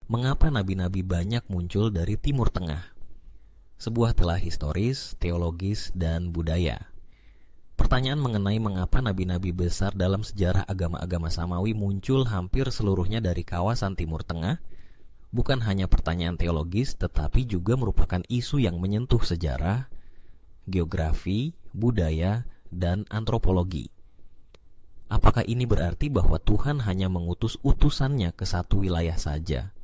mengapa nabi-nabi banyak muncul dari Timur Tengah? Sebuah telah historis, teologis, dan budaya. Pertanyaan mengenai mengapa nabi-nabi besar dalam sejarah agama-agama samawi muncul hampir seluruhnya dari kawasan Timur Tengah bukan hanya pertanyaan teologis, tetapi juga merupakan isu yang menyentuh sejarah, geografi, budaya, dan antropologi. Apakah ini berarti bahwa Tuhan hanya mengutus utusannya ke satu wilayah saja?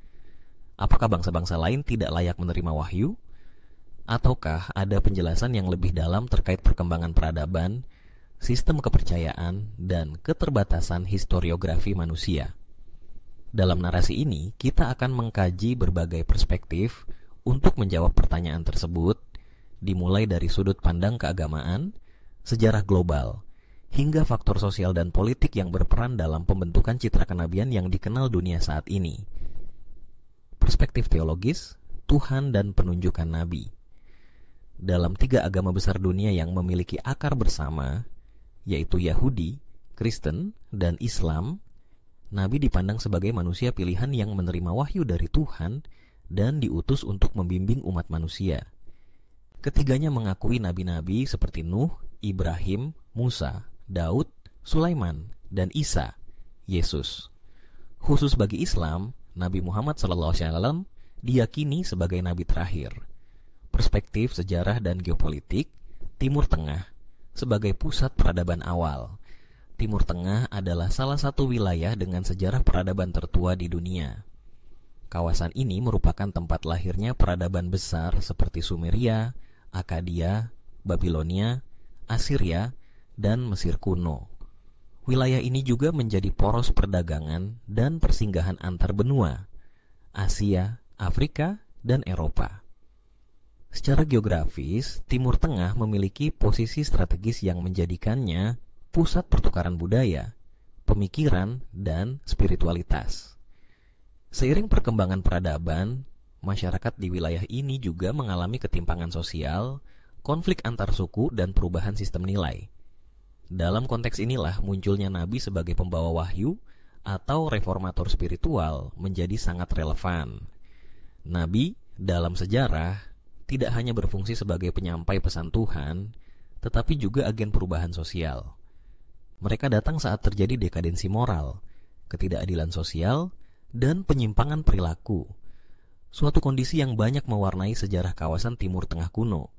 Apakah bangsa-bangsa lain tidak layak menerima wahyu? Ataukah ada penjelasan yang lebih dalam terkait perkembangan peradaban, sistem kepercayaan, dan keterbatasan historiografi manusia? Dalam narasi ini, kita akan mengkaji berbagai perspektif untuk menjawab pertanyaan tersebut, dimulai dari sudut pandang keagamaan, sejarah global, hingga faktor sosial dan politik yang berperan dalam pembentukan citra kenabian yang dikenal dunia saat ini. Perspektif teologis, Tuhan dan penunjukan nabi. Dalam 3 agama besar dunia yang memiliki akar bersama, yaitu Yahudi, Kristen, dan Islam, nabi dipandang sebagai manusia pilihan yang menerima wahyu dari Tuhan dan diutus untuk membimbing umat manusia. Ketiganya mengakui nabi-nabi seperti Nuh, Ibrahim, Musa, Daud, Sulaiman, dan Isa, Yesus. Khusus bagi Islam, Nabi Muhammad SAW diyakini sebagai nabi terakhir. Perspektif sejarah dan geopolitik, Timur Tengah sebagai pusat peradaban awal. Timur Tengah adalah salah satu wilayah dengan sejarah peradaban tertua di dunia. Kawasan ini merupakan tempat lahirnya peradaban besar seperti Sumeria, Akkadia, Babilonia, Assyria, dan Mesir kuno. Wilayah ini juga menjadi poros perdagangan dan persinggahan antar benua, Asia, Afrika, dan Eropa. Secara geografis, Timur Tengah memiliki posisi strategis yang menjadikannya pusat pertukaran budaya, pemikiran, dan spiritualitas. Seiring perkembangan peradaban, masyarakat di wilayah ini juga mengalami ketimpangan sosial, konflik antar suku, dan perubahan sistem nilai. Dalam konteks inilah munculnya nabi sebagai pembawa wahyu atau reformator spiritual menjadi sangat relevan. Nabi dalam sejarah tidak hanya berfungsi sebagai penyampai pesan Tuhan, tetapi juga agen perubahan sosial. Mereka datang saat terjadi dekadensi moral, ketidakadilan sosial, dan penyimpangan perilaku. Suatu kondisi yang banyak mewarnai sejarah kawasan Timur Tengah kuno.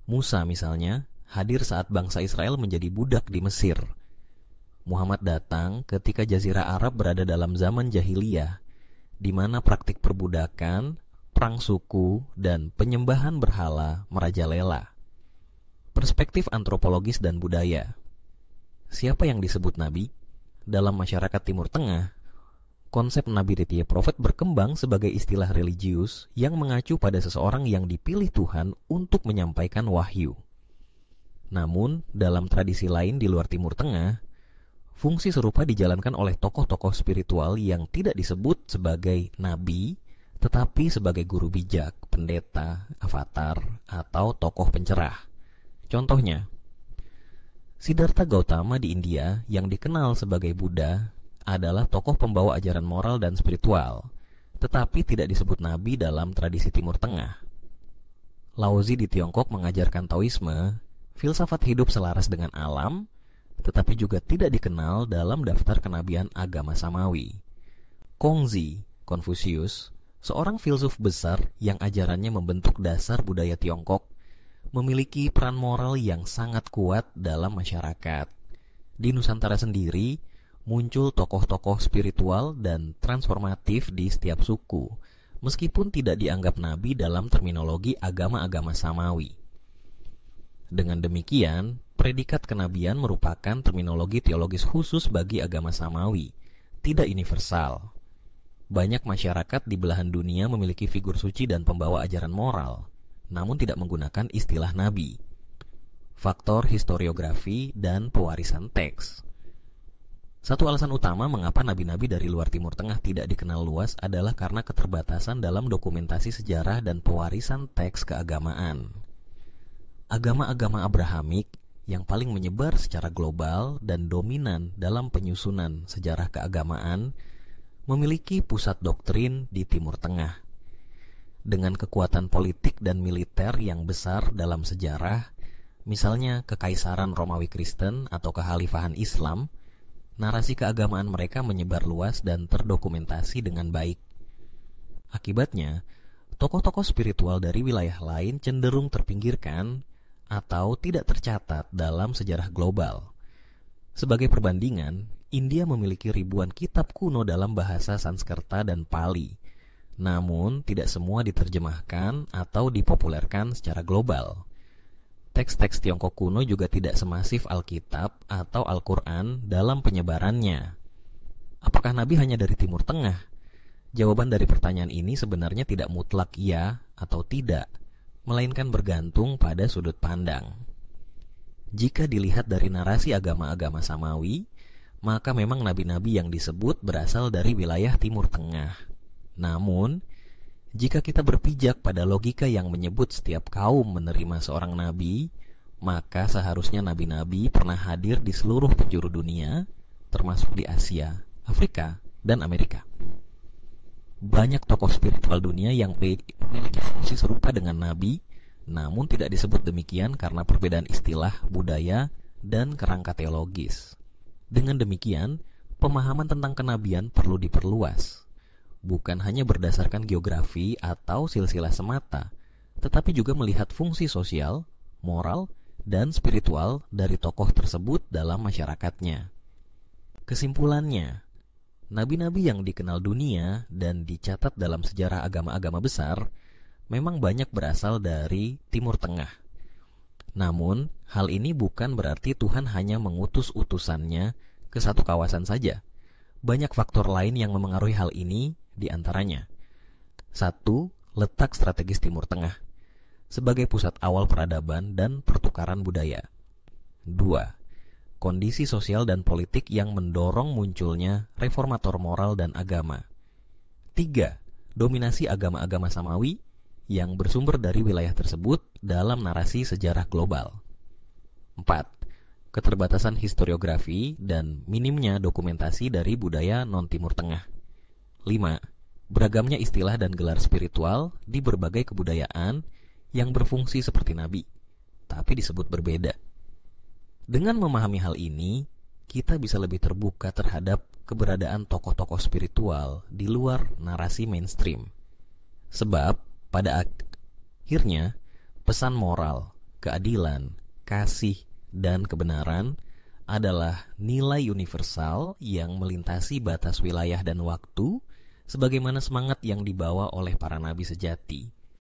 Musa misalnya hadir saat bangsa Israel menjadi budak di Mesir. Muhammad datang ketika Jazirah Arab berada dalam zaman jahiliyah, di mana praktik perbudakan, perang suku, dan penyembahan berhala merajalela. Perspektif antropologis dan budaya. Siapa yang disebut nabi? Dalam masyarakat Timur Tengah, konsep nabi retye prophet berkembang sebagai istilah religius yang mengacu pada seseorang yang dipilih Tuhan untuk menyampaikan wahyu. Namun, dalam tradisi lain di luar Timur Tengah, fungsi serupa dijalankan oleh tokoh-tokoh spiritual yang tidak disebut sebagai nabi, tetapi sebagai guru bijak, pendeta, avatar, atau tokoh pencerah. Contohnya, Siddhartha Gautama di India yang dikenal sebagai Buddha adalah tokoh pembawa ajaran moral dan spiritual, tetapi tidak disebut nabi dalam tradisi Timur Tengah. Laozi di Tiongkok mengajarkan Taoisme, filsafat hidup selaras dengan alam, tetapi juga tidak dikenal dalam daftar kenabian agama samawi. Kongzi, Konfusius, seorang filsuf besar yang ajarannya membentuk dasar budaya Tiongkok, memiliki peran moral yang sangat kuat dalam masyarakat. Di Nusantara sendiri, muncul tokoh-tokoh spiritual dan transformatif di setiap suku, meskipun tidak dianggap nabi dalam terminologi agama-agama samawi. Dengan demikian, predikat kenabian merupakan terminologi teologis khusus bagi agama samawi, tidak universal. Banyak masyarakat di belahan dunia memiliki figur suci dan pembawa ajaran moral, namun tidak menggunakan istilah nabi. Faktor historiografi dan pewarisan teks. Satu alasan utama mengapa nabi-nabi dari luar Timur Tengah tidak dikenal luas adalah karena keterbatasan dalam dokumentasi sejarah dan pewarisan teks keagamaan. Agama-agama Abrahamik yang paling menyebar secara global dan dominan dalam penyusunan sejarah keagamaan memiliki pusat doktrin di Timur Tengah. Dengan kekuatan politik dan militer yang besar dalam sejarah, misalnya Kekaisaran Romawi Kristen atau Kekhalifahan Islam, narasi keagamaan mereka menyebar luas dan terdokumentasi dengan baik. Akibatnya, tokoh-tokoh spiritual dari wilayah lain cenderung terpinggirkan atau tidak tercatat dalam sejarah global. Sebagai perbandingan, India memiliki ribuan kitab kuno dalam bahasa Sanskerta dan Pali, namun tidak semua diterjemahkan atau dipopulerkan secara global. Teks-teks Tiongkok kuno juga tidak semasif Alkitab atau Al-Quran dalam penyebarannya. Apakah Nabi hanya dari Timur Tengah? Jawaban dari pertanyaan ini sebenarnya tidak mutlak ya atau tidak, melainkan bergantung pada sudut pandang. Jika dilihat dari narasi agama-agama samawi, maka memang nabi-nabi yang disebut berasal dari wilayah Timur Tengah. Namun, jika kita berpijak pada logika yang menyebut setiap kaum menerima seorang nabi, maka seharusnya nabi-nabi pernah hadir di seluruh penjuru dunia, termasuk di Asia, Afrika, dan Amerika. Banyak tokoh spiritual dunia yang memiliki fungsi serupa dengan nabi, namun tidak disebut demikian karena perbedaan istilah, budaya, dan kerangka teologis. Dengan demikian, pemahaman tentang kenabian perlu diperluas. Bukan hanya berdasarkan geografi atau silsilah semata, tetapi juga melihat fungsi sosial, moral, dan spiritual dari tokoh tersebut dalam masyarakatnya. Kesimpulannya, nabi-nabi yang dikenal dunia dan dicatat dalam sejarah agama-agama besar memang banyak berasal dari Timur Tengah. Namun, hal ini bukan berarti Tuhan hanya mengutus utusannya ke satu kawasan saja. Banyak faktor lain yang memengaruhi hal ini, di antaranya 1. Letak strategis Timur Tengah sebagai pusat awal peradaban dan pertukaran budaya. 2. Kondisi sosial dan politik yang mendorong munculnya reformator moral dan agama. 3. Dominasi agama-agama samawi yang bersumber dari wilayah tersebut dalam narasi sejarah global. 4. Keterbatasan historiografi dan minimnya dokumentasi dari budaya non-Timur Tengah. 5. Beragamnya istilah dan gelar spiritual di berbagai kebudayaan yang berfungsi seperti nabi, tapi disebut berbeda. Dengan memahami hal ini, kita bisa lebih terbuka terhadap keberadaan tokoh-tokoh spiritual di luar narasi mainstream. Sebab, pada akhirnya, pesan moral, keadilan, kasih, dan kebenaran adalah nilai universal yang melintasi batas wilayah dan waktu, sebagaimana semangat yang dibawa oleh para nabi sejati.